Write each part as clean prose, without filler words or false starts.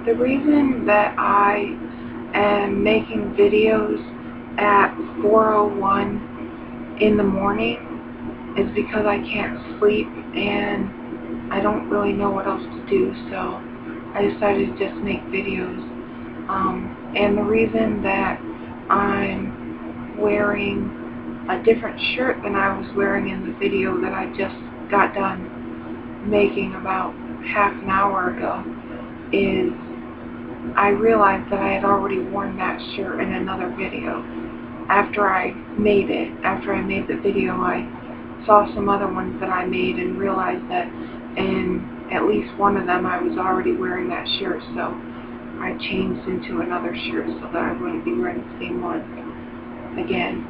The reason that I am making videos at 4:01 in the morning is because I can't sleep and I don't really know what else to do, so I decided to just make videos. And the reason that I'm wearing a different shirt than I was wearing in the video that I just got done making about half an hour ago is I realized that I had already worn that shirt in another video. After I made the video, I saw some other ones that I made and realized that in at least one of them I was already wearing that shirt, so I changed into another shirt so that I wouldn't be wearing the same one again.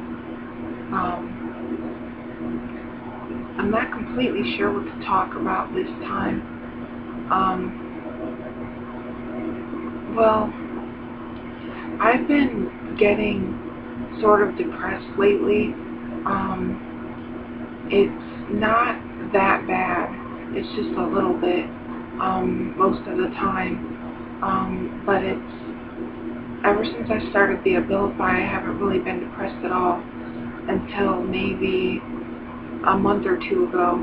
I'm not completely sure what to talk about this time. Well, I've been getting sort of depressed lately. It's not that bad. It's just a little bit, most of the time. But it's, ever since I started the Abilify, I haven't really been depressed at all until maybe a month or two ago.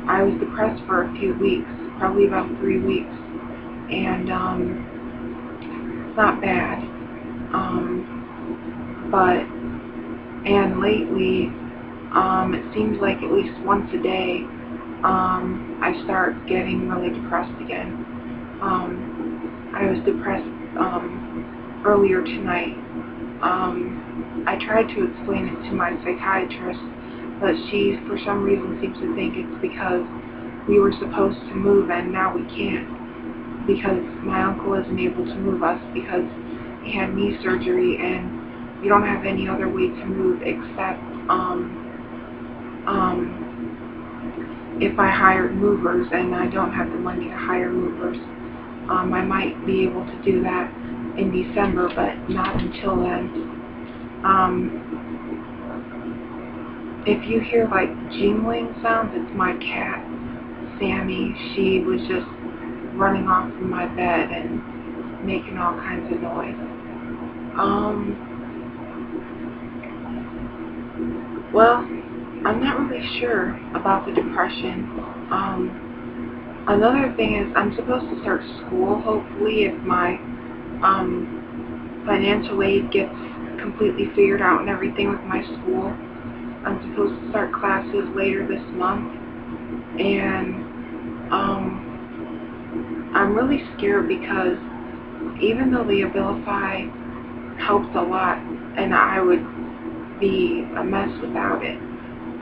I was depressed for a few weeks, probably about 3 weeks, and it's not bad. And lately, it seems like at least once a day, I start getting really depressed again. I was depressed earlier tonight. I tried to explain it to my psychiatrist, but she, for some reason, seems to think it's because we were supposed to move and now we can't, because my uncle isn't able to move us because he had knee surgery and we don't have any other way to move except if I hired movers, and I don't have the money to hire movers. I might be able to do that in December, but not until then. If you hear like jingling sounds, it's my cat, Sammy. She was just running off from my bed and making all kinds of noise. Well, I'm not really sure about the depression. Another thing is I'm supposed to start school, hopefully, if my financial aid gets completely figured out and everything with my school. I'm supposed to start classes later this month, and I'm really scared because even though the Abilify helps a lot and I would be a mess without it,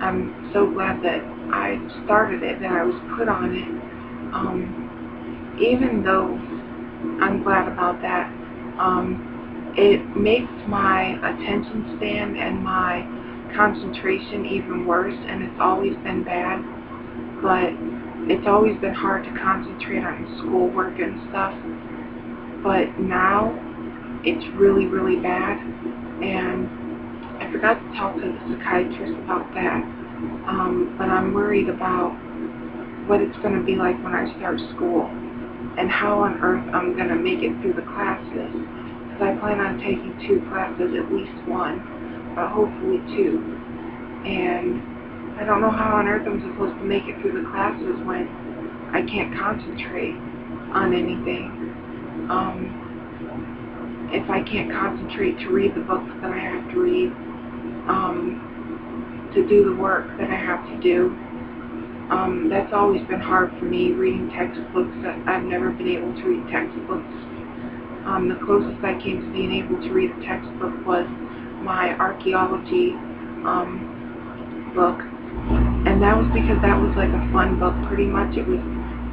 I'm so glad that I started it, that I was put on it. Even though I'm glad about that, it makes my attention span and my concentration even worse, and it's always been bad, but it's always been hard to concentrate on schoolwork and stuff, but now it's really, really bad, and I forgot to talk to the psychiatrist about that, but I'm worried about what it's going to be like when I start school and how on earth I'm going to make it through the classes, because I plan on taking 2 classes, at least 1, but hopefully 2, and I don't know how on earth I'm supposed to make it through the classes when I can't concentrate on anything. If I can't concentrate to read the books that I have to read, to do the work that I have to do, that's always been hard for me, reading textbooks. I've never been able to read textbooks. The closest I came to being able to read a textbook was my archaeology book, and that was because that was like a fun book, pretty much. It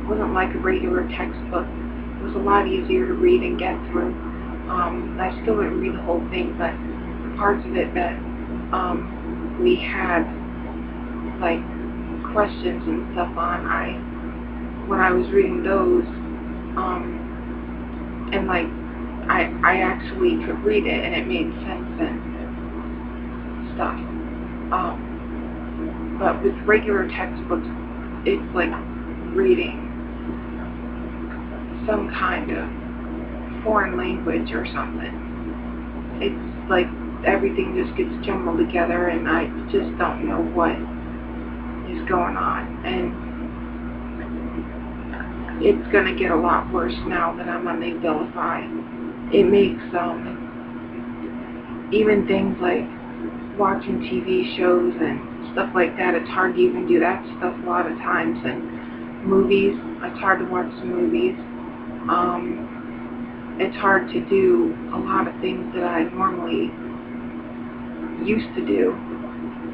wasn't like a regular textbook. It was a lot easier to read and get through. I still didn't read the whole thing, but the parts of it that we had like questions and stuff on, when I was reading those, and like I actually could read it and it made sense and stuff. But with regular textbooks, it's like reading. some kind of foreign language or something. It's like everything just gets jumbled together and I just don't know what is going on. And it's going to get a lot worse now that I'm on the Abilify. It makes even things like watching TV shows and stuff like that, it's hard to even do that stuff a lot of times. And movies, it's hard to watch the movies. It's hard to do a lot of things that I normally used to do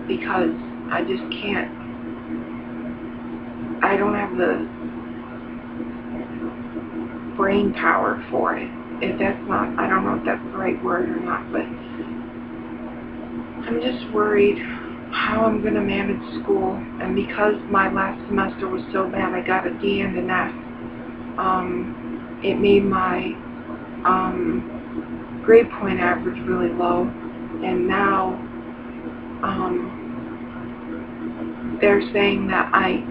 because I just can't. I don't have the brain power for it. If that's not, I don't know if that's the right word or not, but I'm just worried how I'm going to manage school. And because my last semester was so bad, I got a D and an F. It made my grade point average really low, and now they're saying that I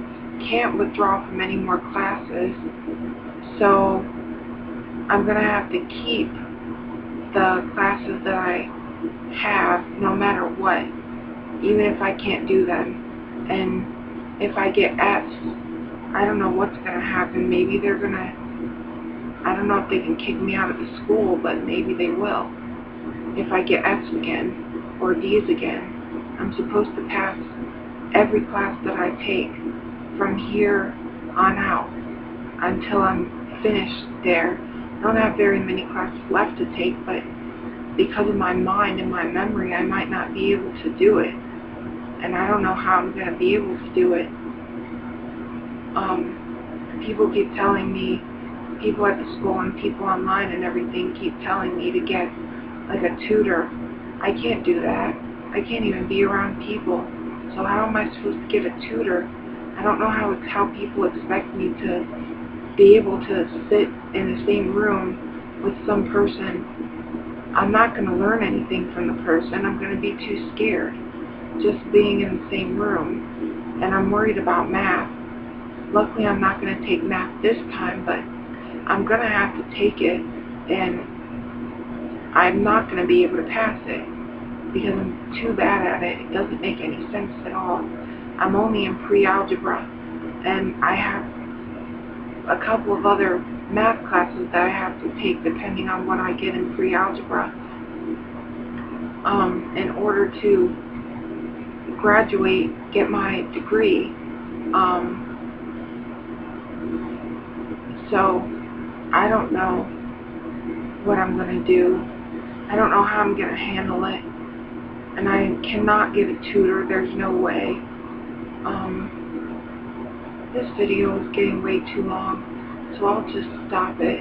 can't withdraw from any more classes, so I'm going to have to keep the classes that I have no matter what, even if I can't do them. And if I get F's, I don't know what's going to happen. Maybe they're going to, I don't know if they can kick me out of the school, but maybe they will. If I get F's again, or D's again, I'm supposed to pass every class that I take from here on out until I'm finished there. I don't have very many classes left to take, but because of my mind and my memory, I might not be able to do it. And I don't know how I'm going to be able to do it. People keep telling me, people at the school and people online and everything keep telling me to get like a tutor. I can't do that. I can't even be around people. So how am I supposed to get a tutor? I don't know how people expect me to be able to sit in the same room with some person. I'm not going to learn anything from the person. I'm going to be too scared just being in the same room. And I'm worried about math. Luckily, I'm not going to take math this time, but I'm going to have to take it, and I'm not going to be able to pass it because I'm too bad at it. It doesn't make any sense at all. I'm only in pre-algebra, and I have a couple of other math classes that I have to take depending on what I get in pre-algebra in order to graduate, get my degree. So I don't know what I'm going to do. I don't know how I'm going to handle it. And I cannot get a tutor. There's no way. This video is getting way too long, so I'll just stop it.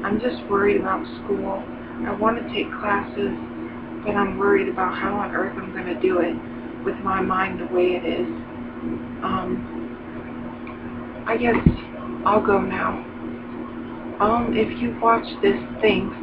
I'm just worried about school. I want to take classes, but I'm worried about how on earth I'm going to do it with my mind the way it is. I guess I'll go now. If you watched this, thanks.